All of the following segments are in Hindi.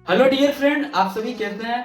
हेलो डियर फ्रेंड, आप सभी कैसे हैं।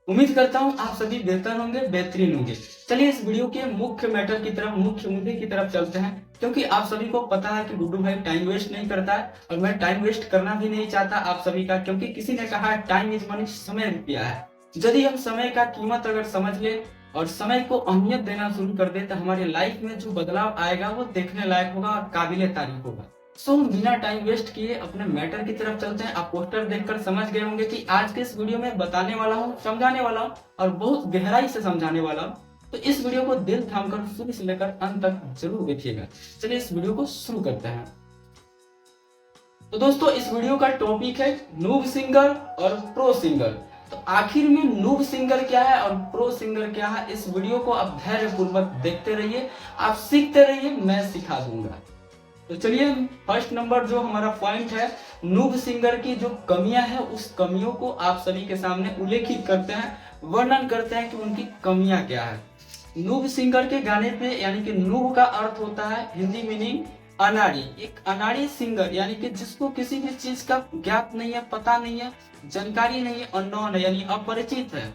उम्मीद करता हूं आप सभी बेहतर होंगे, बेहतरीन होंगे। चलिए इस वीडियो के मुख्य मैटर की तरफ, मुख्य मुद्दे की तरफ चलते हैं, क्योंकि आप सभी को पता है कि गुड्डू भाई टाइम वेस्ट नहीं करता है और मैं टाइम वेस्ट करना भी नहीं चाहता आप सभी का, क्योंकि किसी ने कहा है टाइम इज मनी, समय रुपया है। यदि हम समय का कीमत अगर समझ ले और समय को अहमियत देना शुरू कर दे तो हमारी लाइफ में जो बदलाव आएगा वो देखने लायक होगा और काबिले तारीफ होगा। सो बिना टाइम वेस्ट किए अपने मैटर की तरफ चलते हैं। आप पोस्टर देखकर समझ गए होंगे कि आज के इस वीडियो में बताने वाला हूँ, समझाने वाला हूँ और बहुत गहराई से समझाने वाला हूँ। तो इस वीडियो को दिल थामकर शुरू से लेकर अंत तक जरूर देखिएगा। चलिए इस वीडियो को शुरू करते हैं। तो दोस्तों इस वीडियो का टॉपिक है नूब सिंगर और प्रो सिंगर। तो आखिर में नूब सिंगर क्या है और प्रो सिंगर क्या है, इस वीडियो को आप धैर्य पूर्वक देखते रहिए, आप सीखते रहिए, मैं सिखा दूंगा। तो चलिए फर्स्ट नंबर जो हमारा पॉइंट है, नूब सिंगर की जो कमियां हैं उस कमियों को आप सभी के सामने उल्लेखित करते हैं, वर्णन करते हैं कि उनकी कमियां क्या है। नूब सिंगर के गाने पे, यानी कि नूब का अर्थ होता है हिंदी मीनिंग अनाड़ी। एक अनाड़ी सिंगर यानी कि जिसको किसी भी चीज का ज्ञात नहीं है, पता नहीं है, जानकारी नहीं है, अननोन है यानी अपरिचित है,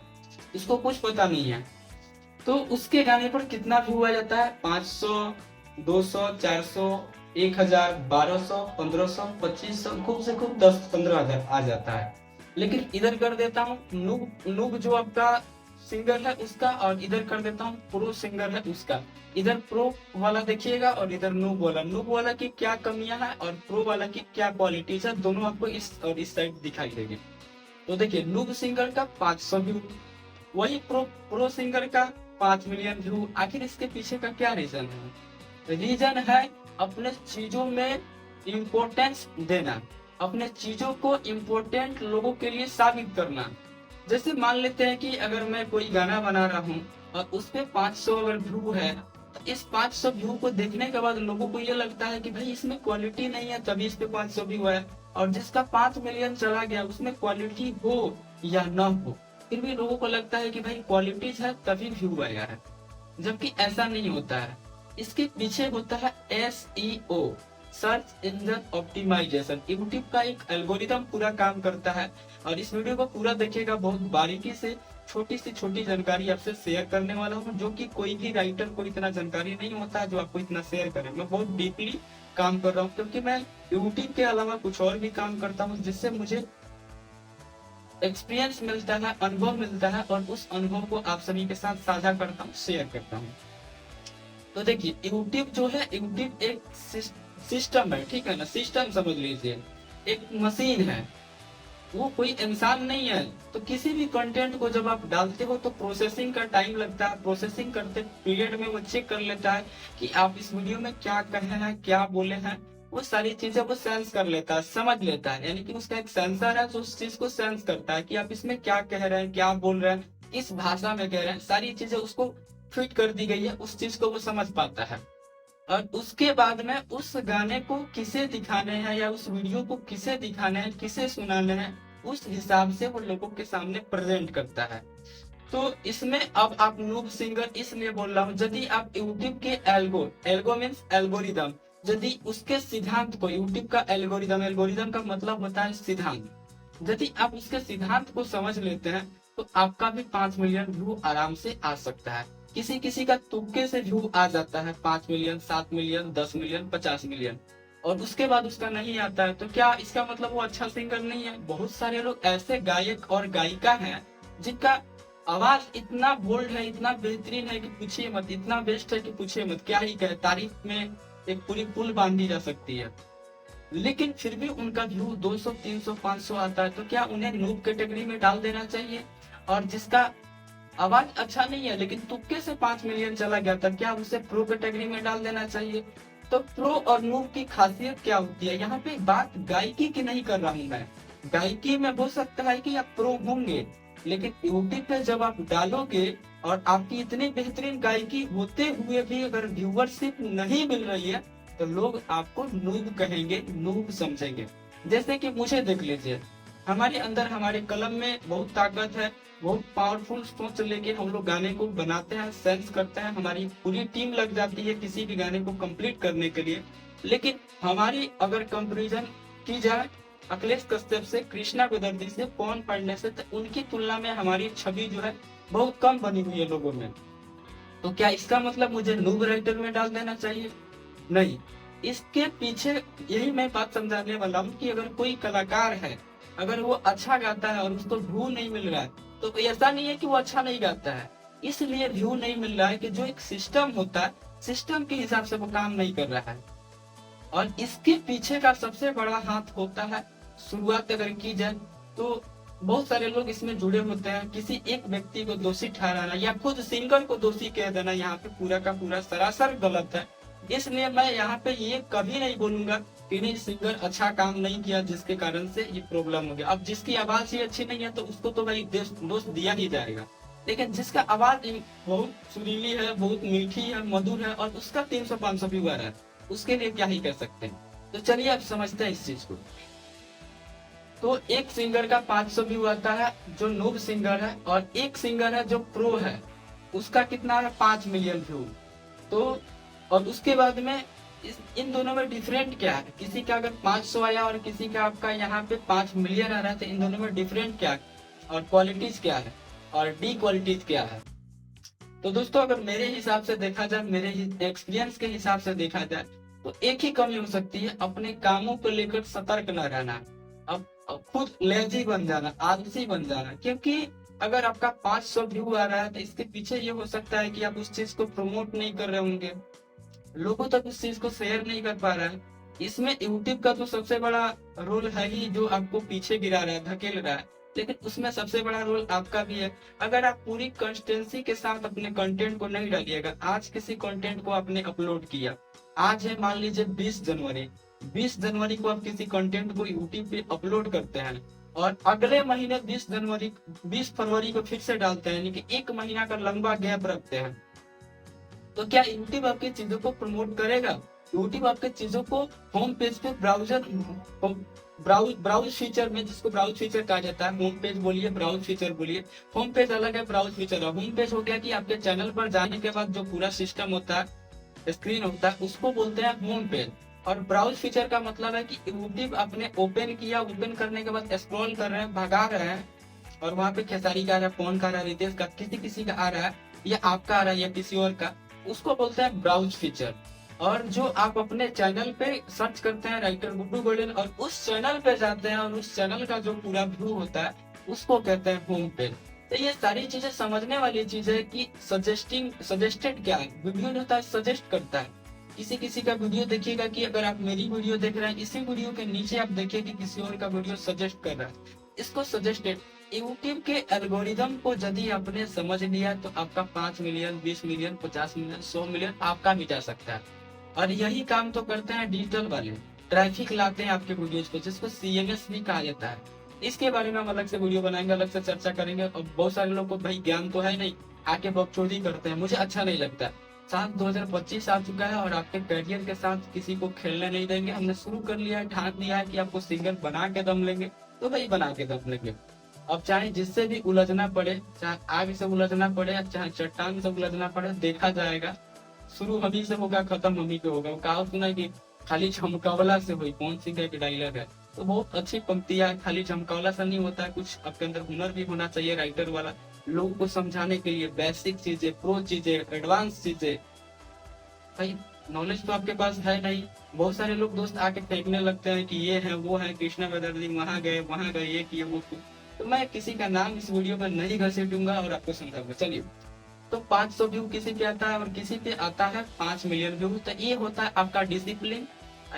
इसको कुछ पता नहीं है, तो उसके गाने पर कितना व्यू आ जाता है? 500, 200, 400, 1000, 1200, 1500, 2500, खूब से खूब 10-15 हजार आ जाता है। लेकिन इधर कर देता हूँ नूब नूब जो आपका सिंगर है उसका, और इधर कर देता हूँ प्रो सिंगर है उसका। इधर प्रो वाला देखिएगा और इधर नूब वाला। नूब वाला की क्या कमियां हैं और प्रो वाला की क्या क्वालिटीज है, दोनों आपको इस और इस साइड दिखाई देंगे। तो देखिए नूब सिंगर का 500 व्यू, वही प्रो सिंगर का 5 मिलियन व्यू। आखिर इसके पीछे का क्या रीजन है? रीजन है अपने चीजों में इम्पोर्टेंस देना, अपने चीजों को इम्पोर्टेंट लोगों के लिए साबित करना। जैसे मान लेते हैं कि अगर मैं कोई गाना बना रहा हूँ और उस पे 500 अगर व्यू है, तो इस 500 व्यू को देखने के बाद लोगों को ये लगता है कि भाई इसमें क्वालिटी नहीं है तभी इस पे 500 व्यू है। और जिसका 5 मिलियन चला गया उसमें क्वालिटी हो या न हो, फिर भी लोगों को लगता है कि भाई क्वालिटीज है तभी व्यू आया है, जबकि ऐसा नहीं होता है। इसके पीछे होता है SEO, search engine optimization. YouTube का एक एल्गोरिदम पूरा काम करता है और इस वीडियो को पूरा देखिएगा, बहुत बारीकी से छोटी सी छोटी जानकारी आपसे शेयर करने वाला हूँ, जो कि कोई भी राइटर को इतना जानकारी नहीं होता है जो आपको इतना शेयर करे। मैं बहुत डीपली काम कर रहा हूँ क्योंकि मैं यूट्यूब के अलावा कुछ और भी काम करता हूँ, जिससे मुझे एक्सपीरियंस मिलता है, अनुभव मिलता है और उस अनुभव को आप सभी के साथ साझा करता हूँ, शेयर करता हूँ। तो देखिए यूट्यूब जो है, यूट्यूब एक सिस्टम है, ठीक है ना, सिस्टम समझ लीजिए, एक मशीन है, वो कोई इंसान नहीं है। तो किसी भी कंटेंट को जब आप डालते हो तो प्रोसेसिंग का टाइम लगता है, प्रोसेसिंग करते पीरियड में वो चेक कर लेता है कि आप इस वीडियो में क्या कहे हैं, क्या बोले हैं, वो सारी चीजें वो सेंस कर लेता है, समझ लेता है। यानी कि उसका एक सेंसर है जो उस चीज को सेंस करता है कि आप इसमें क्या कह रहे हैं, क्या बोल रहे हैं, किस भाषा में कह रहे हैं, सारी चीजें उसको फिट कर दी गई है, उस चीज को वो समझ पाता है। और उसके बाद में उस गाने को किसे दिखाने हैं या उस वीडियो को किसे दिखाने हैं, किसे सुनाने हैं, उस हिसाब से वो लोगों के सामने प्रेजेंट करता है। तो इसमें अब आप नूब सिंगर इसलिए बोल रहा हूँ, यदि आप यूट्यूब के एल्गो मीन्स एल्गोरिदम, यदि उसके सिद्धांत को, यूट्यूब का एल्गोरिदम, एल्गोरिदम का मतलब होता है सिद्धांत, यदि आप उसके सिद्धांत को समझ लेते हैं तो आपका भी 5 मिलियन व्यू आराम से आ सकता है। किसी किसी का तुक्के से व्यू आ जाता है 5 मिलियन, 7 मिलियन, 10 मिलियन, 50 मिलियन, और उसके बाद उसका नहीं आता है। तो क्या इसका मतलब वो अच्छा सिंगर नहीं है? बहुत सारे लोग ऐसे गायक और गायिका हैं जिनका आवाज इतना बोल्ड है, इतना बेहतरीन है कि पूछिए मत, इतना बेस्ट है कि पूछिए मत, क्या ही कहे, तारीफ में एक पूरी पुल बांधी जा सकती है। लेकिन फिर भी उनका व्यू 200, 300, 500 आता है, तो क्या उन्हें नूब कैटेगरी में डाल देना चाहिए? और जिसका आवाज अच्छा नहीं है लेकिन तुक्के से 5 मिलियन चला गया था, क्या उसे प्रो कैटेगरी में डाल देना चाहिए? तो प्रो और नूब की खासियत क्या होती है? यहाँ पे बात गायकी की नहीं कर रहा हूँ मैं। गायकी में हो सकता है कि आप प्रो होंगे, लेकिन यूट्यूब पे जब आप डालोगे और आपकी इतनी बेहतरीन गायकी होते हुए भी अगर व्यूवरशिप नहीं मिल रही है तो लोग आपको नूब कहेंगे, नूब समझेंगे। जैसे कि मुझे देख लीजिए, हमारे अंदर, हमारे कलम में बहुत ताकत है, बहुत पावरफुल सोच लेके हम लोग गाने को बनाते हैं, सेंस करते हैं, हमारी पूरी टीम लग जाती है किसी भी गाने को कंप्लीट करने के लिए। लेकिन हमारी अगर कंपैरिजन की जाए अखिलेश कश्यप से, कृष्णा बेदर्जी से, पवन पांडे से, तो उनकी तुलना में हमारी छवि जो है बहुत कम बनी हुई है लोगों में। तो क्या इसका मतलब मुझे नूब राइटर में डाल देना चाहिए? नहीं। इसके पीछे यही मैं बात समझाने वाला हूँ कि अगर कोई कलाकार है, अगर वो अच्छा गाता है और उसको व्यू नहीं मिल रहा है, तो ऐसा नहीं है कि वो अच्छा नहीं गाता है, इसलिए व्यू नहीं मिल रहा है कि जो एक सिस्टम होता है, सिस्टम के हिसाब से वो काम नहीं कर रहा है। और इसके पीछे का सबसे बड़ा हाथ होता है, शुरुआत अगर की जाए तो बहुत सारे लोग इसमें जुड़े होते हैं। किसी एक व्यक्ति को दोषी ठहराना या खुद सिंगर को दोषी कह देना यहाँ पे पूरा का पूरा सरासर गलत है। इसलिए मैं यहाँ पे ये कभी नहीं बोलूंगा कि नहीं सिंगर अच्छा काम नहीं किया जिसके कारण से ये प्रॉब्लम हो गया। अब जिसकी आवाज ही अच्छी नहीं है तो उसको तो भाई दोष दिया ही जाएगा, लेकिन जिसका आवाज बहुत सुरीली है, बहुत मीठी है, मधुर है और उसका 300-500 व्यू आ रहा है, उसके लिए क्या ही कर सकते हैं। तो चलिए अब समझते हैं इस चीज को। तो एक सिंगर का 500 व्यू आता है जो नूब सिंगर है, और एक सिंगर है जो प्रो है, उसका कितना है 5 मिलियन व्यू। तो और उसके बाद में इन दोनों में डिफरेंट क्या है? किसी का अगर 500 आया और किसी का आपका यहाँ पे 5 मिलियन आ रहा है, तो इन दोनों में डिफरेंट क्या है और क्वालिटीज क्या है और डी क्वालिटीज क्या है? तो दोस्तों अगर मेरे हिसाब से देखा जाए, मेरे एक्सपीरियंस के हिसाब से देखा जाए, तो एक ही कमी हो सकती है, अपने कामों को लेकर सतर्क न रहना। अब खुद लेजी बन जाना, आलसी बन जाना। क्योंकि अगर आपका 500 व्यू आ रहा है तो इसके पीछे ये हो सकता है कि आप उस चीज को प्रमोट नहीं कर रहे होंगे, लोगों तक उस चीज को शेयर नहीं कर पा रहा है। इसमें यूट्यूब का तो सबसे बड़ा रोल है ही, जो आपको पीछे गिरा रहा है, धकेल रहा है, लेकिन उसमें सबसे बड़ा रोल आपका भी है। अगर आप पूरी कंसिस्टेंसी के साथ अपने कंटेंट को नहीं डालिएगा, आज किसी कंटेंट को आपने अपलोड किया, आज है मान लीजिए 20 जनवरी, 20 जनवरी को आप किसी कंटेंट को यूट्यूब पे अपलोड करते हैं और अगले महीने 20 जनवरी 20 फरवरी को फिर से डालते हैं, यानी कि एक महीना का लंबा गैप रखते हैं, तो क्या यूट्यूब आपकी चीजों को प्रमोट करेगा? यूट्यूब आपके चीजों को होम पेज पे ब्राउज फीचर में, जिसको ब्राउज फीचर कहा जाता है, होम पेज बोलिए, ब्राउज फीचर बोलिए, होम पेज अलग है, ब्राउज फीचर है। होम पेज हो गया कि आपके चैनल पर जाने के बाद जो पूरा सिस्टम होता है, स्क्रीन होता है, उसको बोलते हैं होम पेज। और ब्राउज फीचर का मतलब है कि यूट्यूब आपने ओपन किया, ओपन करने के बाद स्क्रॉल कर रहे हैं, भगा रहे हैं, और वहाँ पे खेसारी का आ रहा है, पवन का आ रहा है, रितेश का, किसी का आ रहा है, या आपका आ रहा है या किसी और का, उसको बोलते हैं ब्राउज फीचर। और जो आप अपने चैनल पे सर्च करते हैं राइटर गुड्डू गोल्डन, और उस चैनल पे जाते हैं और उस चैनल का जो पूरा व्यू होता है उसको कहते हैं होम पेज। तो ये सारी चीजें समझने वाली चीज है कि सजेस्टेड क्या है, वीडियो होता है सजेस्ट करता है। किसी का वीडियो देखिएगा कि अगर आप मेरी वीडियो देख रहे हैं, इसी वीडियो के नीचे आप देखिए कि किसी और का वीडियो सजेस्ट कर रहा है, इसको सजेस्टेड। यूट्यूब के एल्गोरिदम को यदि आपने समझ लिया तो आपका 5 मिलियन, 20 मिलियन, 50 मिलियन, 100 मिलियन आपका भी जा सकता है। और यही काम तो करते हैं डिजिटल वाले, ट्रैफिक लाते हैं आपके वीडियोज पे, जिसको सीएमएस भी कहा जाता है। इसके बारे में हम अलग से वीडियो बनाएंगे, अलग से चर्चा करेंगे। और बहुत सारे लोग को भाई ज्ञान तो है नहीं, आके बकचोदी करते हैं, मुझे अच्छा नहीं लगता। साल 2025 आ चुका है और आपके करियर के साथ किसी को खेलने नहीं देंगे। हमने शुरू कर लिया है, ठान दिया है कि आपको सिंगर बना के दम लेंगे, तो भाई बना के दम लेंगे। अब चाहे जिससे भी उलझना पड़े, चाहे आग से उलझना पड़े, चाहे चट्टान से उलझना पड़े, देखा जाएगा। शुरू हमी से होगा, खत्म हमी पे होगा। कहा सुना कि खाली चमकावला से हुई, कौन सी का डायलॉग है, तो बहुत अच्छी पंक्तियां। खाली चमकावला से नहीं होता है, कुछ आपके अंदर हुनर भी होना चाहिए राइटर वाला, लोगों को समझाने के लिए बेसिक चीजें, प्रो चीजें, एडवांस चीजें। भाई नॉलेज तो आपके पास है नहीं। बहुत सारे लोग दोस्त आके फेंकने लगते हैं कि ये है वो है, कृष्णा बेदर्जी वहां गए, ये किए वो किए। तो मैं किसी का नाम इस वीडियो में नहीं घसीटूंगा और आपको समझाऊंगा। चलिए, तो 500 व्यू किसी पे आता है और किसी पे आता है 5 मिलियन व्यू। तो ये होता है आपका डिसिप्लिन।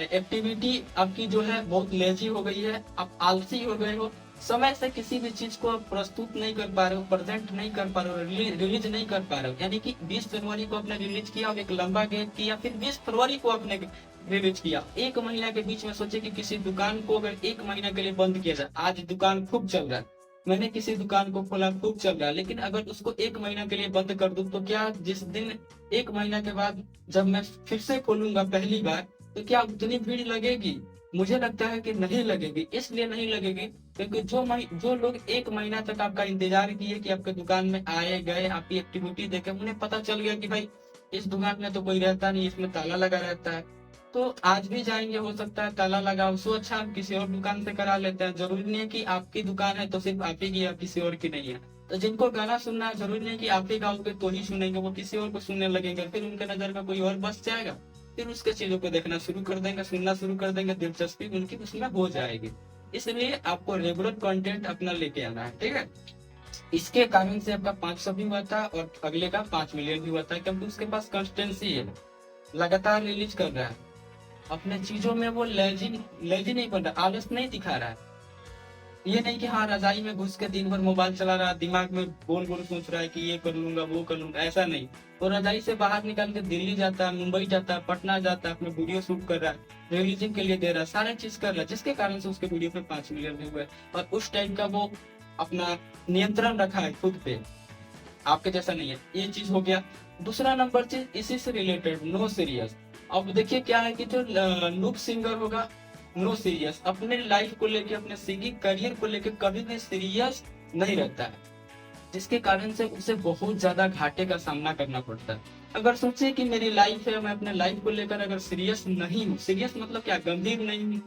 एक्टिविटी आपकी जो है बहुत लेजी हो गई है, आप आलसी हो गए हो, समय से किसी भी चीज को आप प्रस्तुत नहीं कर पा रहे हो, प्रेजेंट नहीं कर पा रहे हो, रिलीज नहीं कर पा रहे हो। यानी कि 20 जनवरी को आपने रिलीज किया और एक लंबा गैप किया, फिर 20 फरवरी को आपने रिलीज किया। एक महीना के बीच में सोचे कि किसी दुकान को अगर एक महीना के लिए बंद किया जाए, आज दुकान खूब चल रहा है, मैंने किसी दुकान को खोला, खूब चल रहा है, लेकिन अगर उसको एक महीना के लिए बंद कर दूं, तो क्या जिस दिन एक महीना के बाद जब मैं फिर से खोलूंगा पहली बार, तो क्या उतनी भीड़ लगेगी? मुझे लगता है कि नहीं लगेगी। इसलिए नहीं लगेगी क्योंकि जो लोग एक महीना तक आपका इंतजार किए कि आपके दुकान में आए गए, आपकी एक्टिविटी देखे, उन्हें पता चल गया कि भाई इस दुकान में तो कोई रहता नहीं, इसमें ताला लगा रहता है, तो आज भी जाएंगे, हो सकता है ताला लगा हो, सो अच्छा हम किसी और दुकान से करा लेते हैं। जरूरी नहीं है कि आपकी दुकान है तो सिर्फ आप ही की है, किसी और की नहीं है। तो जिनको गाना सुनना है, जरूरी नहीं कि आप ही गाओगे तो ही सुनेंगे, वो किसी और को सुनने लगेंगे, फिर उनके नजर में कोई और बस जाएगा, फिर उसके चीजों को देखना शुरू कर देंगे, सुनना शुरू कर देंगे, दिलचस्पी उनकी उसमें हो जाएगी। इसलिए आपको रेगुलर कंटेंट अपना लेके आना है, ठीक है। इसके कारण से आपका 500 भी हुआ था और अगले का 5 मिलियन भी हुआ था, क्योंकि उसके पास कंसिस्टेंसी है, लगातार रिलीज कर रहा है अपने चीजों में। वो लेजी लेजी नहीं बन रहा, आलस नहीं दिखा रहा है। ये नहीं कि हाँ रजाई में घुस के दिन भर मोबाइल चला रहा, दिमाग में गोल गोल सोच रहा है कि ये कर लूंगा वो कर लूंगा, ऐसा नहीं। वो रजाई से बाहर निकल के दिल्ली जाता है, मुंबई जाता है, पटना जाता है, अपने वीडियो शूट कर रहा है, रिलीजिंग के लिए दे रहा है, सारे चीज कर रहा है, जिसके कारण से उसके वीडियो पे 5 मिलियन भी हुए। और उस टाइम का वो अपना नियंत्रण रखा है खुद पे, आपके जैसा नहीं है। ये चीज हो गया। दूसरा नंबर चीज इसी से रिलेटेड, नो सीरियस। अब देखिए क्या है कि जो लूप सिंगर होगा, नो सीरियस, अपने लाइफ को लेके, अपने सिंगिंग करियर को लेके कभी भी सीरियस नहीं रहता है, जिसके कारण से उसे बहुत ज्यादा घाटे का सामना करना पड़ता है। अगर सोचे कि मेरी लाइफ है, मैं अपने लाइफ को लेकर अगर सीरियस नहीं हूँ, सीरियस मतलब क्या, गंभीर नहीं हूँ,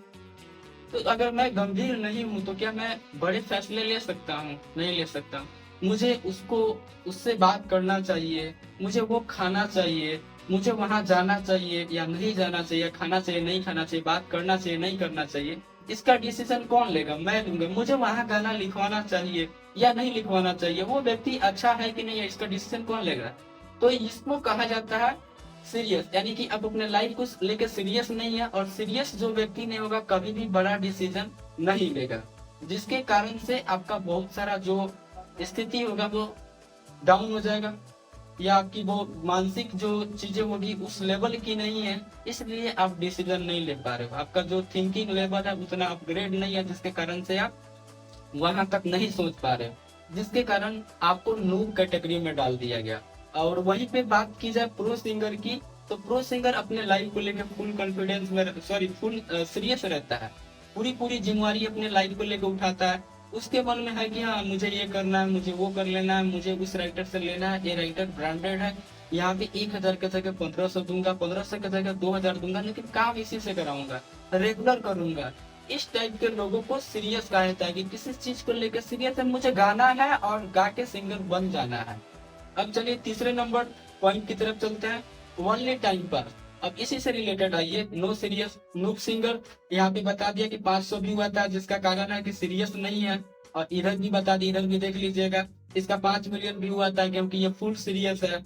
तो अगर मैं गंभीर नहीं हूँ तो क्या मैं बड़े फैसले ले सकता हूँ? नहीं ले सकता। मुझे उसको उससे बात करना चाहिए, मुझे वो खाना चाहिए, मुझे वहां जाना चाहिए या नहीं जाना चाहिए, खाना चाहिए नहीं खाना चाहिए, बात करना चाहिए नहीं करना चाहिए, इसका डिसीजन कौन लेगा? मैं लूंगा। मुझे वहां गाना लिखवाना चाहिए या नहीं लिखवाना चाहिए, वो व्यक्ति अच्छा है कि नहीं है, इसका डिसीजन कौन लेगा? तो इसको कहा जाता है सीरियस, यानी कि आप अपने लाइफ को लेकर सीरियस नहीं है। और सीरियस जो व्यक्ति नहीं होगा कभी भी बड़ा डिसीजन नहीं लेगा, जिसके कारण से आपका बहुत सारा जो स्थिति होगा वो डाउन हो जाएगा, या आपकी वो मानसिक जो चीजें होगी उस लेवल की नहीं है, इसलिए आप डिसीजन नहीं ले पा रहे हो। आपका जो थिंकिंग लेवल है उतना अपग्रेड नहीं है, जिसके कारण से आप वहां तक नहीं सोच पा रहे हो, जिसके कारण आपको नूब कैटेगरी में डाल दिया गया। और वहीं पे बात की जाए प्रो सिंगर की, तो प्रो सिंगर अपने लाइफ को लेकर फुल कॉन्फिडेंस में, सॉरी फुल सीरियस रहता है, पूरी पूरी जिम्मेवारी अपने लाइफ को लेकर उठाता है। उसके मन में है कि हाँ मुझे ये करना है, मुझे वो कर लेना है, मुझे उस राइटर से लेना है, ये राइटर ब्रांडेड है, यहाँ पे 1,000 के जगह 1,500 दूंगा, 1,500 के जगह 2,000 दूंगा, लेकिन काम इसी से कराऊंगा, रेगुलर करूंगा। इस टाइप के लोगों को सीरियस कहा जाता है कि किसी चीज को लेकर सीरियस है, मुझे गाना है और गा के सिंगर बन जाना है। अब चलिए तीसरे नंबर पॉइंट की तरफ चलते हैं, ओनली टाइम पास। अब इसी से रिलेटेड आइए, नो सीरियस नूब सिंगर। यहाँ पे बता दिया कि 500 भी हुआ था, जिसका कारण है कि सीरियस नहीं है। और इधर भी बता दी, इधर भी देख लीजिएगा, इसका 5 मिलियन भी हुआ था, क्योंकि ये फुल सीरियस है।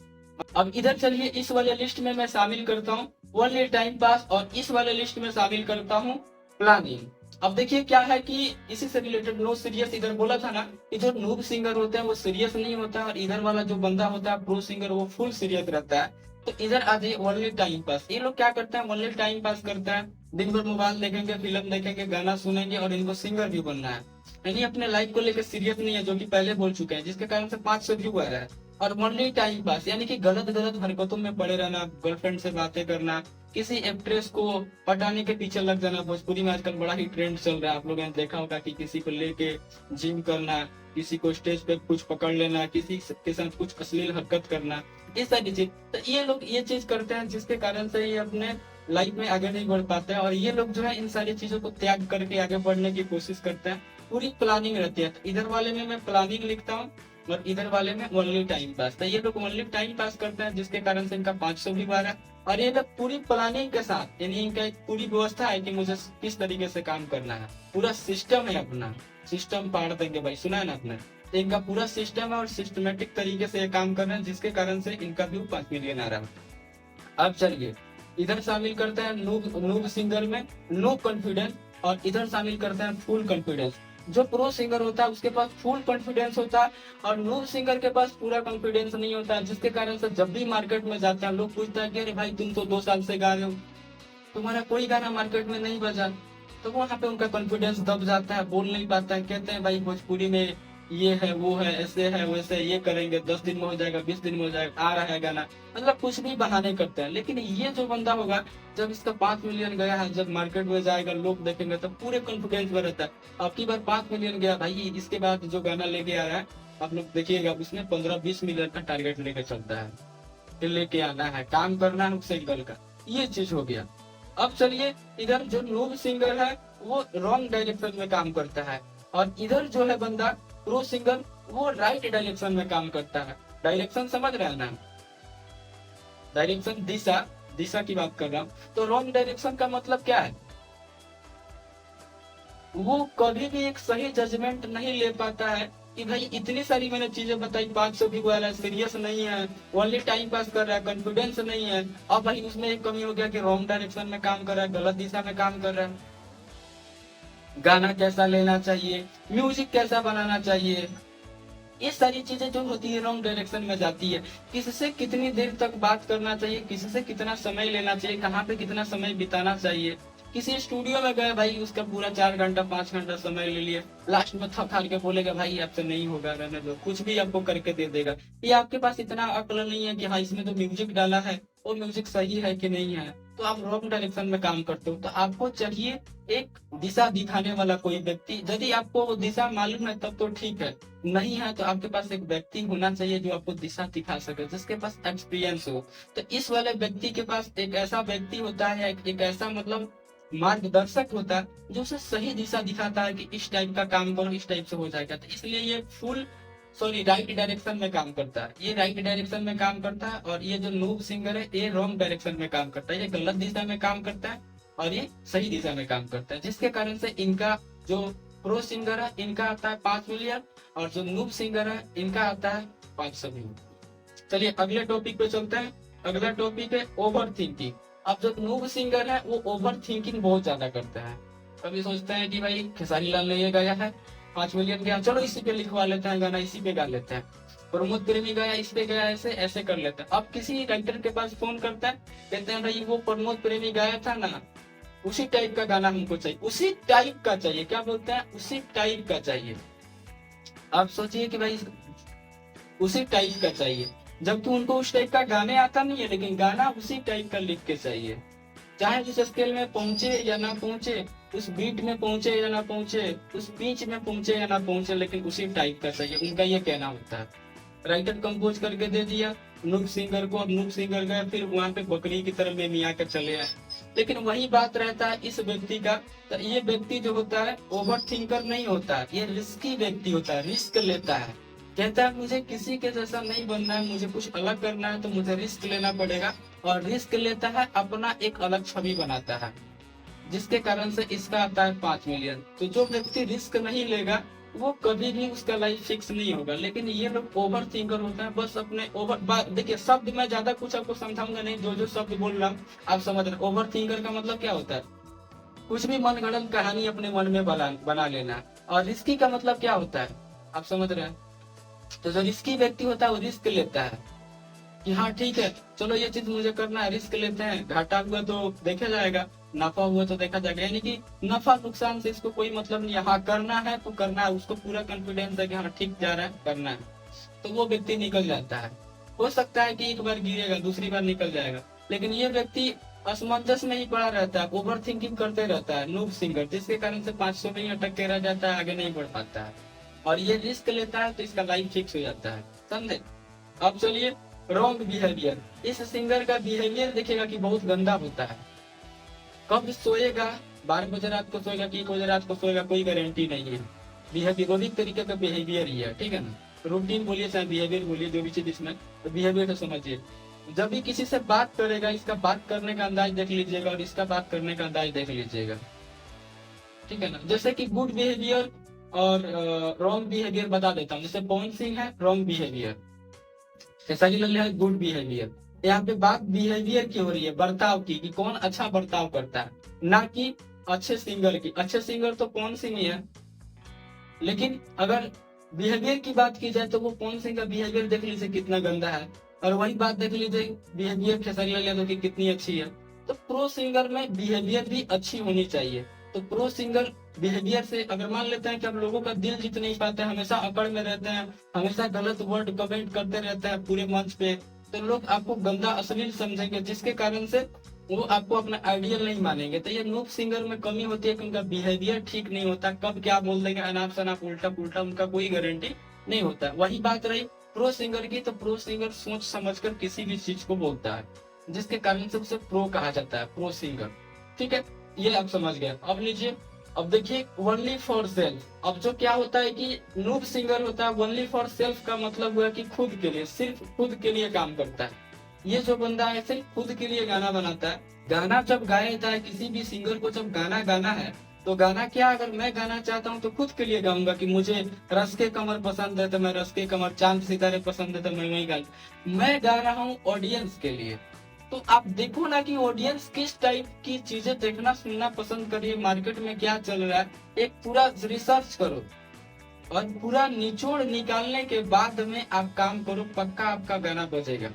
अब इधर चलिए, इस वाले लिस्ट में मैं शामिल करता हूँ ओनली टाइम पास, और इस वाले लिस्ट में शामिल करता हूँ प्लानिंग। अब देखिए क्या है कि इसी से रिलेटेड नो सीरियस, इधर बोला था ना कि जो नूब सिंगर होते हैं वो सीरियस नहीं होता, और इधर वाला जो बंदा होता है प्रो सिंगर वो फुल सीरियस रहता है। तो इधर आ जाइए ओनली टाइम पास। ये लोग क्या करते हैं, ओनली टाइम पास करते हैं, दिन भर मोबाइल देखेंगे, फिल्म देखेंगे, गाना सुनेंगे, और इनको सिंगर भी बनना है, यानी अपने लाइफ को लेकर सीरियस नहीं है, जो कि पहले बोल चुके हैं, जिसके कारण से 500 व्यू आ रहा है। और ओनली टाइम पास यानी कि गलत गलत हरकतों में पड़े रहना, गर्लफ्रेंड से बातें करना, किसी एक्ट्रेस को पटाने के पीछे लग जाना। भोजपुरी में आजकल बड़ा ही ट्रेंड चल रहा है, आप लोगों ने देखा होगा कि किसी को लेके जिम करना, किसी को स्टेज पे कुछ पकड़ लेना, किसी के साथ कुछ अश्लील हरकत करना, ये सारी चीज। तो ये लोग ये चीज करते हैं, जिसके कारण से ये अपने लाइफ में आगे नहीं बढ़ पाते हैं। और ये लोग जो है इन सारी चीजों को त्याग करके आगे बढ़ने की कोशिश करते हैं, पूरी प्लानिंग रहती है। तो इधर वाले में मैं प्लानिंग लिखता हूँ, और इधर वाले में ओनली टाइम पास। तो ये लोग ओनली टाइम पास करते हैं, जिसके कारण से इनका 500 भी बारह। और ये लोग पूरी प्लानिंग के साथ, यानी इनका एक पूरी व्यवस्था है कि मुझे किस तरीके से काम करना है, पूरा सिस्टम है, अपना सिस्टम पाड़ देंगे भाई, सुना है ना आपने। तो इनका पूरा सिस्टम है और सिस्टमेटिक तरीके से ये काम कर रहे हैं, जिसके कारण से इनका व्यू 5 मिलियन आ रहा है। अब चलिए इधर शामिल करते हैं नूब नूब सिंगर में नो कॉन्फिडेंस, और इधर शामिल करते हैं फुल कॉन्फिडेंस। जो प्रो सिंगर होता है उसके पास फुल कॉन्फिडेंस होता है, और नूब सिंगर के पास पूरा कॉन्फिडेंस नहीं होता है, जिसके कारण से जब भी मार्केट में जाते हैं लोग पूछते हैं कि अरे भाई तुम तो 2 साल से गा रहे हो, तुम्हारा कोई गाना मार्केट में नहीं बजा। तो वहाँ पे उनका कॉन्फिडेंस दब जाता है, बोल नहीं पाता है, कहते हैं भाई भोजपुरी में ये है वो है, ऐसे है वैसे, ये करेंगे 10 दिन में हो जाएगा, 20 दिन में हो जाएगा, आ रहा है गाना, मतलब कुछ भी बहाने करते हैं। लेकिन ये जो बंदा होगा, जब इसका 5 मिलियन गया है, जब मार्केट में जाएगा, लोग देखेंगे, तब पूरे कॉन्फिडेंस में रहता है। अब की बार 5 मिलियन गया भाई, इसके बाद जो गाना लेके आ रहा है आप लोग देखिएगा, उसमें 15-20 मिलियन का टारगेट लेके चलता है, लेके आना है, काम करना है, सिंगल का, ये चीज हो गया। अब चलिए, इधर जो नूब सिंगर है वो रॉन्ग डायरेक्शन में काम करता है, और इधर जो है बंदा प्रो सिंगर वो राइट डायरेक्शन में काम करता है। डायरेक्शन समझ रहे हैं ना, डायरेक्शन दिशा, दिशा की बात कर रहा हूँ। तो रॉन्ग डायरेक्शन का मतलब क्या है, वो कभी भी एक सही जजमेंट नहीं ले पाता है कि भाई इतनी सारी मैंने चीजें बताई, 500 भी वाला सीरियस नहीं है, ओनली टाइम पास कर रहा है, कॉन्फिडेंस नहीं है। अब भाई उसमें एक कमी हो गया कि रॉन्ग डायरेक्शन में काम कर रहा है, गलत दिशा में काम कर रहा है। गाना कैसा लेना चाहिए, म्यूजिक कैसा बनाना चाहिए, ये सारी चीजें जो होती है रॉन्ग डायरेक्शन में जाती है। किससे कितनी देर तक बात करना चाहिए, किससे कितना समय लेना चाहिए, कहाँ पे कितना समय बिताना चाहिए। किसी स्टूडियो में गए भाई, उसका पूरा 4 घंटा 5 घंटा समय ले लिए, लास्ट में थक हार के बोलेगा भाई आपसे नहीं होगा, रहने दो, कुछ भी आपको करके दे देगा। ये आपके पास इतना अक्ल नहीं है कि हाँ इसमें तो म्यूजिक डाला है, वो म्यूजिक सही है कि नहीं है, तो आप रॉन्ग डायरेक्शन में काम करते हो। तो आपको चाहिए एक दिशा दिखाने वाला कोई व्यक्ति। यदि आपको वो दिशा मालूम है तब तो ठीक है, नहीं है तो आपके पास एक व्यक्ति होना चाहिए जो आपको दिशा दिखा सके, जिसके पास एक्सपीरियंस हो। तो इस वाले व्यक्ति के पास एक ऐसा व्यक्ति होता है, एक ऐसा मतलब मार्गदर्शक होता है जो उसे सही दिशा दिखाता है कि इस टाइप का काम करो, इस टाइप से हो जाएगा। तो इसलिए ये फुल सॉरी राइट डायरेक्शन में काम करता है, ये राइट डायरेक्शन में काम करता है। और ये जो नूब सिंगर है ये रॉन्ग डायरेक्शन में काम करता है, ये गलत दिशा में काम करता है और ये सही दिशा में काम करता है, जिसके कारण से इनका जो प्रो सिंगर है इनका आता है 5 मिलियन, और जो नूब सिंगर है इनका आता है 500 मिलियन। चलिए अगले टॉपिक पे चलते हैं। अगला टॉपिक है ओवर थिंकिंग। अब जो नूब सिंगर है वो ओवर थिंकिंग बहुत ज्यादा करता है। कभी सोचते हैं कि भाई खेसारी लाल ने ये गाया है, 5 मिलियन गया, चलो इसी पे लिखवा लेते हैं गाना, इसी पे गा लेते हैं। प्रमोद प्रेमी गाया, इस पे गया, ऐसे ऐसे कर लेते हैं। अब किसी राइटर के पास फोन करता है, कहते हैं भाई वो प्रमोद प्रेमी गाया था ना, उसी टाइप का गाना हमको चाहिए, उसी टाइप का चाहिए। क्या बोलते हैं, उसी टाइप का चाहिए। आप सोचिए कि भाई उसी टाइप का चाहिए, जबकि उनको उस टाइप का गाने आता नहीं है, लेकिन गाना उसी टाइप का लिख के चाहिए। चाहे उस स्केल में पहुंचे या ना पहुंचे, उस बीट में पहुंचे या ना पहुंचे, उस पिच में पहुंचे या ना पहुंचे, लेकिन उसी टाइप का चाहिए, उनका ये कहना होता है। राइटर कंपोज करके दे दिया नूब सिंगर को, और नूब सिंगर गए फिर वहां पे बकरी की तरह में मिया के चले आए। लेकिन वही बात रहता है इस व्यक्ति का। तो ये व्यक्ति जो होता है ओवर थिंकर नहीं होता है, ये रिस्की व्यक्ति होता है, रिस्क लेता है। कहता है मुझे किसी के जैसा नहीं बनना है, मुझे कुछ अलग करना है, तो मुझे रिस्क लेना पड़ेगा। और रिस्क लेता है, अपना एक अलग छवि बनाता है, जिसके कारण से इसका आता है 5 मिलियन। तो जो व्यक्ति रिस्क नहीं लेगा वो कभी भी उसका लाइफ फिक्स नहीं होगा। लेकिन ये लोग ओवर थिंकर होता है, बस अपने ओवर देखिए शब्द मैं ज्यादा कुछ आपको समझाऊंगा नहीं, जो जो शब्द बोल रहा हूँ आप समझ रहे। ओवर थिंकर का मतलब क्या होता है, कुछ भी मनगढ़ंत कहानी अपने मन में बना लेना। और रिस्की का मतलब क्या होता है, आप समझ रहे हैं। तो जो रिस्की व्यक्ति होता है वो रिस्क लेता है कि हाँ ठीक है चलो ये चीज मुझे करना है, रिस्क लेते हैं, घाटा हुआ तो देखा जाएगा, नफा हुआ तो देखा जाएगा। यानी कि नफा नुकसान से इसको कोई मतलब नहीं है, हाँ करना है तो करना है, उसको पूरा कॉन्फिडेंस है कि हाँ ठीक जा रहा है, करना है, तो वो व्यक्ति निकल जाता है। हो सकता है कि एक बार गिरेगा, दूसरी बार निकल जाएगा। लेकिन ये व्यक्ति असमंजस में ही पड़ा रहता है, ओवर थिंकिंग करते रहता है, नूब सिंगर, जिसके कारण से 500 में ही अटक के रह जाता है, आगे नहीं बढ़ पाता है। और ये रिस्क लेता है तो इसका लाइफ फिक्स हो जाता है, समझे। अब चलिए रॉन्ग बिहेवियर। इस सिंगर का बिहेवियर देखिएगा कि बहुत गंदा होता है। कब सोएगा, 12 बजे रात को सोएगा कि 1 बजे रात को सोएगा, कोई गारंटी नहीं है। बिहेवियर तरीके का बिहेवियर ही है, ठीक है ना। रूटीन बोलिए चाहे बिहेवियर बोलिए, जो भी चीज इसमें, तो बिहेवियर को समझिए। जब भी किसी से बात करेगा, इसका बात करने का अंदाज देख लीजिएगा और इसका बात करने का अंदाज देख लीजिएगा, ठीक है ना। जैसे कि गुड बिहेवियर और रॉन्ग बिहेवियर बता देता हूँ। जैसे पवन सिंह है रॉन्ग बिहेवियर, खेसारी लाल है गुड बिहेवियर। यहाँ पे बात बिहेवियर की हो रही है, बर्ताव की, कि कौन अच्छा बर्ताव करता है, ना कि अच्छे सिंगर की। अच्छे सिंगर तो पवन सिंह ही है, लेकिन अगर बिहेवियर की बात की जाए तो वो पवन सिंह का बिहेवियर देख लीजिए कितना गंदा है, और वही बात देख लीजिए बिहेवियर खेसारी लाल यादव की कितनी अच्छी है। तो प्रो सिंगर में बिहेवियर भी अच्छी होनी चाहिए। तो प्रो सिंगर बिहेवियर से, अगर मान लेते हैं कि हम लोगों का दिल जीत नहीं पाते हैं, हमेशा अकड़ में रहते हैं, हमेशा गलत वर्ड कमेंट करते रहते हैं पूरे मंच पे, तो लोग आपको गंदा अश्लील समझेंगे, जिसके कारण से वो आपको अपना आइडियल नहीं मानेंगे। तो ये नूब सिंगर में कमी होती है कि उनका बिहेवियर ठीक नहीं होता, कब क्या बोल देंगे अनाप शनाप उल्टा पुल्टा, उनका कोई गारंटी नहीं होता। वही बात रही प्रो सिंगर की, तो प्रो सिंगर सोच समझकर किसी भी चीज को बोलता है, जिसके कारण से उसे प्रो कहा जाता है, प्रो सिंगर। ठीक है, ये आप समझ गए। अब लीजिए, अब देखिए ओनली फॉर सेल्फ। अब जो क्या होता है कि नूब सिंगर होता है, ओनली फॉर सेल्फ का मतलब हुआ कि खुद के लिए, सिर्फ खुद के लिए काम करता है। ये जो बंदा है सिर्फ खुद के लिए गाना बनाता है। गाना जब गाया जाता है, किसी भी सिंगर को जब गाना गाना है, तो गाना क्या, अगर मैं गाना चाहता हूँ तो खुद के लिए गाऊंगा कि मुझे रस के कमर पसंद है तो मैं रस के कमर, चांद सितारे पसंद है तो मैं वही गा। मैं गा रहा हूँ ऑडियंस के लिए। तो आप देखो ना कि ऑडियंस किस टाइप की चीजें देखना सुनना पसंद कर रही है, मार्केट में क्या चल रहा है, एक पूरा रिसर्च करो और पूरा निचोड़ निकालने के बाद में आप काम करो, पक्का आपका गाना बजेगा।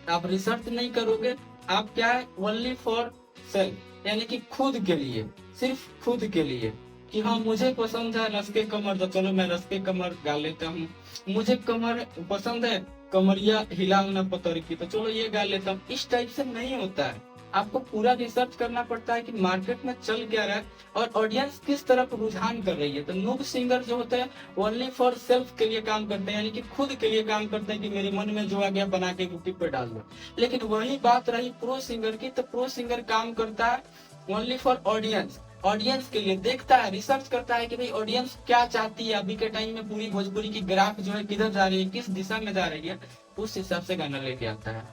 आप रिसर्च नहीं करोगे, आप क्या है, ओनली फॉर सेल्फ, यानी कि खुद के लिए, सिर्फ खुद के लिए कि हाँ मुझे पसंद है रस के कमर, तो चलो मैं रस के कमर गा लेता हूँ। मुझे कमर पसंद है, कमरिया हिलाना पतर की, तो चलो ये गा लेता हूँ। इस टाइप से नहीं होता है। आपको पूरा रिसर्च करना पड़ता है कि मार्केट में चल क्या रहा है और ऑडियंस किस तरफ रुझान कर रही है। तो नूब सिंगर जो होते हैं ओनली फॉर सेल्फ के लिए काम करते हैं, यानी कि खुद के लिए काम करते हैं कि मेरे मन में जो आ गया बना के यूट्यूब पे डाल दो। लेकिन वही बात रही प्रो सिंगर की, तो प्रो सिंगर काम करता है ओनली फॉर ऑडियंस, ऑडियंस के लिए देखता है, रिसर्च करता है कि भाई ऑडियंस क्या चाहती है, अभी के टाइम में पूरी भोजपुरी की ग्राफ जो है किधर जा रही है, किस दिशा में जा रही है, उस हिसाब से गाना लेके आता है।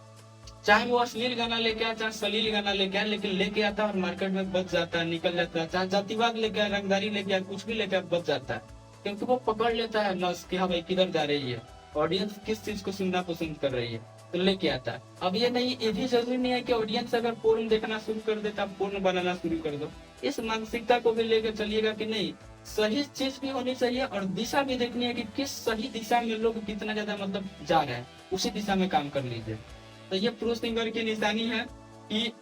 चाहे वो अश्लील गाना लेके आए, चाहे सलील गाना लेके आए, लेकिन लेके आता है और मार्केट में बच जाता है, निकल जाता है। चाहे जातिवाद लेके आए, रंगदारी लेके आए, कुछ भी लेके आए, बच जाता है, क्योंकि वो पकड़ लेता है नस कि हाँ भाई किधर जा रही है, ऑडियंस किस चीज को सुनना पसंद कर रही है, तो लेके आता है। अब ये नहीं, ये भी जरूरी नहीं है कि ऑडियंस अगर पोर्न देखना शुरू कर देता आप पोर्न बनाना शुरू कर दो। इस मानसिकता को भी लेकर चलिएगा कि नहीं, सही चीज भी होनी चाहिए और दिशा भी देखनी है कि किस सही दिशा में लोग कितना ज्यादा मतलब जा रहे हैं, उसी दिशा में काम कर लीजिए। तो ये प्रो सिंगर की निशानी है कि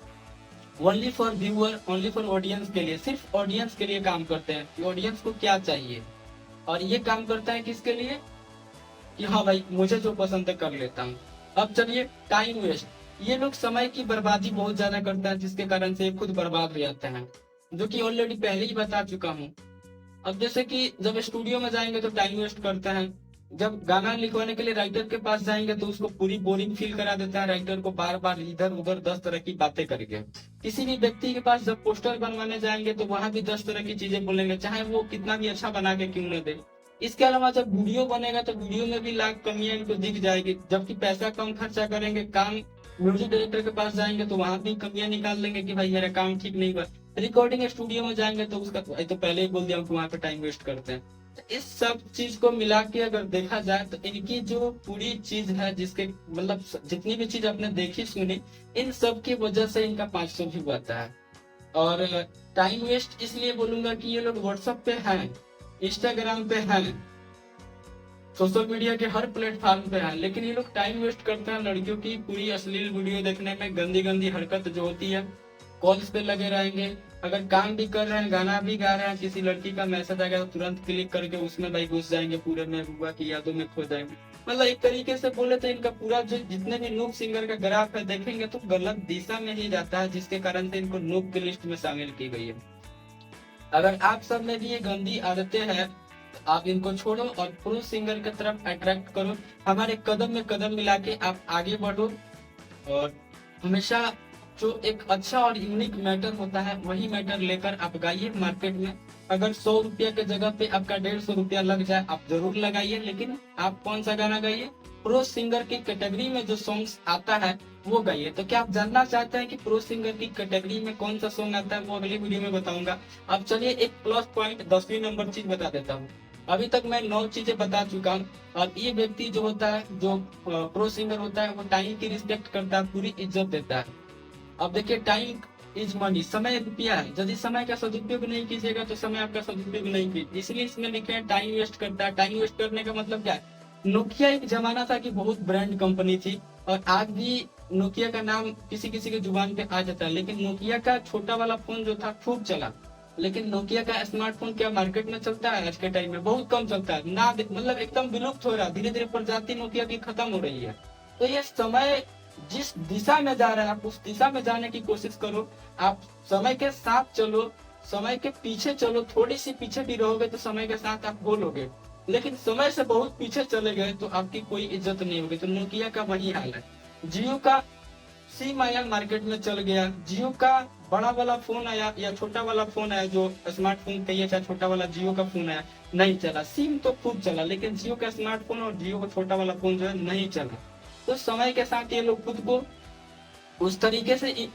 only for viewer, only for audience के लिए, सिर्फ ऑडियंस के लिए काम करते हैं कि ऑडियंस को क्या चाहिए। और ये काम करता है किसके लिए कि हाँ भाई मुझे जो पसंद है कर लेता हूँ। अब चलिए टाइम वेस्ट, ये लोग समय की बर्बादी बहुत ज्यादा करते हैं, जिसके कारण से खुद बर्बाद हो जाते हैं, जो कि ऑलरेडी पहले ही बता चुका हूँ। अब जैसे कि जब स्टूडियो में जाएंगे तो टाइम वेस्ट करते हैं, जब गाना लिखवाने के लिए राइटर के पास जाएंगे तो उसको पूरी बोरिंग फील करा देता है, राइटर को बार बार इधर उधर 10 तरह की बातें करके। किसी भी व्यक्ति के पास जब पोस्टर बनवाने जाएंगे तो वहां भी 10 तरह की चीजें बोलेंगे, चाहे वो कितना भी अच्छा बना के क्यों न दे। इसके अलावा जब वीडियो बनेगा तो वीडियो में भी लाख कमियां इनको दिख जाएगी, जबकि पैसा कम खर्चा करेंगे, काम म्यूजिक डायरेक्टर के पास जाएंगे तो वहां भी कमियां निकाल देंगे कि भाई मेरा काम ठीक नहीं हुआ। रिकॉर्डिंग स्टूडियो में जाएंगे तो उसका तो पहले ही बोल दिया कि वहां पे टाइम वेस्ट करते हैं। इस सब चीज को मिला के अगर देखा जाए तो इनकी जो पूरी चीज है, जिसके मतलब जितनी भी चीज आपने देखी सुनी, इन सब की वजह से इनका 500 भी आता है। और टाइम वेस्ट इसलिए बोलूंगा कि ये लोग व्हाट्सएप पे हैं, इंस्टाग्राम पे हैं, सोशल मीडिया के हर प्लेटफॉर्म पे हैं, लेकिन ये लोग टाइम वेस्ट करते हैं लड़कियों की पूरी अश्लील वीडियो देखने में, गंदी गंदी हरकत जो होती है, कॉल्स पे लगे रहेंगे। अगर काम भी कर रहे हैं, गाना भी गा रहे हैं, किसी लड़की का मैसेज आ गया तो तुरंत क्लिक करके उसमें भाई घुस जाएंगे, पूरे महबूबा की यादों में खो जाएंगे। मतलब एक तरीके से बोले तो इनका पूरा जो जितने भी नूब सिंगर का ग्राफ है देखेंगे तो गलत दिशा में ही जाता है, जिसके कारण से इनको नूब की लिस्ट में शामिल की गई है। अगर आप सब में भी ये गंदी आदतें हैं तो आप इनको छोड़ो और प्रो सिंगर की तरफ अट्रैक्ट करो। हमारे कदम में कदम मिला के आप आगे बढ़ो और हमेशा जो एक अच्छा और यूनिक मैटर होता है वही मैटर लेकर आप गाइए मार्केट में। अगर 100 रुपया के जगह पे आपका 150 रुपया लग जाए आप जरूर लगाइए, लेकिन आप कौन सा गाना गाइए, प्रो सिंगर की कैटेगरी में जो सॉन्ग्स आता है वो गाइए। तो क्या आप जानना चाहते हैं कि प्रो सिंगर की कैटेगरी में कौन सा सॉन्ग आता है, वो अगली वीडियो में बताऊंगा। अब चलिए एक प्लस पॉइंट 10वीं नंबर चीज बता देता हूँ। अभी तक मैं 9 चीजें बता चुका हूँ और ये व्यक्ति जो होता है, जो प्रो सिंगर होता है, वो टाइम की रिस्पेक्ट करता है, पूरी इज्जत देता है। अब देखिए टाइम इज मनी, समय रुपया है, यदि समय का सदुपयोग नहीं कीजिएगा तो समय आपका सदुपयोग नहीं कीजिए, इसलिए इसमें लिखे हैं टाइम वेस्ट करता है। टाइम वेस्ट करने का मतलब क्या है, नोकिया एक जमाना था कि बहुत ब्रांड कंपनी थी और आज भी नोकिया का नाम किसी किसी के जुबान पे आ जाता है, लेकिन नोकिया का छोटा वाला फोन जो था खूब चला, लेकिन नोकिया का स्मार्टफोन क्या मार्केट में चलता है आज के टाइम में, बहुत कम चलता है ना, मतलब एकदम विलुप्त हो रहा है, धीरे धीरे प्रजाति नोकिया की खत्म हो रही है। तो ये समय जिस दिशा में जा रहा है आप उस दिशा में जाने की कोशिश करो, आप समय के साथ चलो, समय के पीछे चलो, थोड़ी सी पीछे भी रहोगे तो समय के साथ आप बोलोगे, लेकिन समय से बहुत पीछे चले गए तो आपकी कोई इज्जत नहीं होगी। तो नोकिया का वही हाल है। जियो का सिम आया मार्केट में चल गया, जियो का बड़ा वाला फोन आया या छोटा वाला फोन आया, जो स्मार्टफोन कहिए चाहे छोटा वाला, जियो का फोन आया, नहीं चला। सिम तो खूब चला, लेकिन जियो का स्मार्टफोन और जियो का छोटा वाला फोन जो है नहीं चला। तो समय के साथ ये लोग खुद को उस तरीके से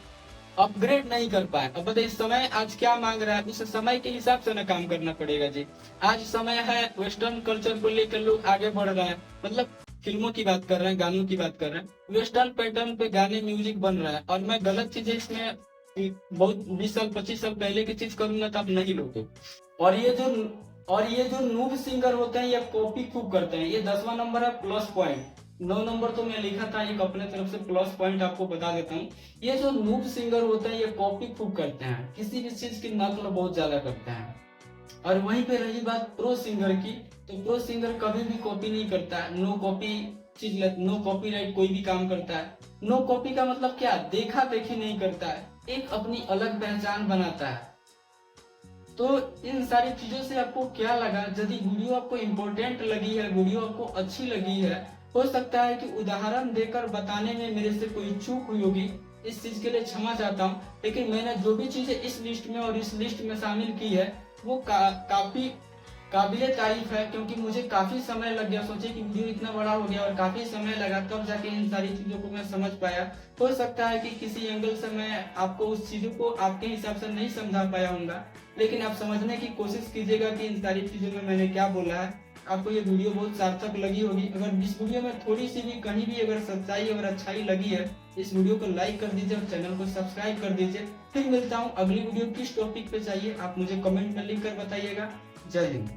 अपग्रेड नहीं कर पाए। अब बताइए समय आज क्या मांग रहा है, उस समय के हिसाब से ना काम करना पड़ेगा जी। आज समय है वेस्टर्न कल्चर को लेकर लोग आगे बढ़ रहे हैं, मतलब फिल्मों की बात कर रहे हैं, गानों की बात कर रहे हैं, वेस्टर्न पैटर्न पे गाने म्यूजिक बन रहा है। और मैं गलत चीजें इसमें बहुत 20 साल 25 साल पहले की चीज करूंगा तो आप नहीं लोगे। और ये जो और ये जो नूब सिंगर होते हैं ये कॉपी खूब करते हैं। ये 10वां नंबर है प्लस पॉइंट, 9 नंबर तो मैं लिखा था, एक अपने तरफ से प्लस पॉइंट आपको बता देता हूँ। ये जो नूब सिंगर होते हैं ये कॉपी खूब करते हैं, किसी भी चीज की नकल बहुत ज्यादा करते हैं। और वहीं पे रही बात प्रो सिंगर की, तो प्रो सिंगर कभी भी कॉपी नहीं करता है, नो कॉपी चीज, नो कॉपीराइट कोई भी काम करता है। नो कॉपी का मतलब क्या, देखा देखी नहीं करता है, एक अपनी अलग पहचान बनाता है। तो इन सारी चीजों से आपको क्या लगा? यदि वीडियो आपको इम्पोर्टेंट लगी है, वीडियो आपको अच्छी लगी है, हो सकता है कि उदाहरण देकर बताने में मेरे से कोई चूक हुई होगी, इस चीज के लिए क्षमा चाहता हूँ। लेकिन मैंने जो भी चीजें इस लिस्ट में और इस लिस्ट में शामिल की है वो काफी काबिले तारीफ है, क्योंकि मुझे काफी समय लग गया। सोचे कि वीडियो इतना बड़ा हो गया और काफी समय लगा, तब जाके इन सारी चीजों को मैं समझ पाया। हो सकता है कि किसी एंगल से मैं आपको उस चीजों को आपके हिसाब से नहीं समझा पाया होऊंगा, लेकिन आप समझने की कोशिश कीजिएगा कि इन सारी चीजों में मैंने क्या बोला है। आपको ये वीडियो बहुत सार्थक लगी होगी। अगर इस वीडियो में थोड़ी सी भी कहीं भी अगर सच्चाई और अच्छाई लगी है, इस वीडियो को लाइक कर दीजिए और चैनल को सब्सक्राइब कर दीजिए। फिर मिलता हूँ अगली वीडियो किस टॉपिक पे चाहिए आप मुझे कमेंट में लिख कर बताइएगा। जय हिंद।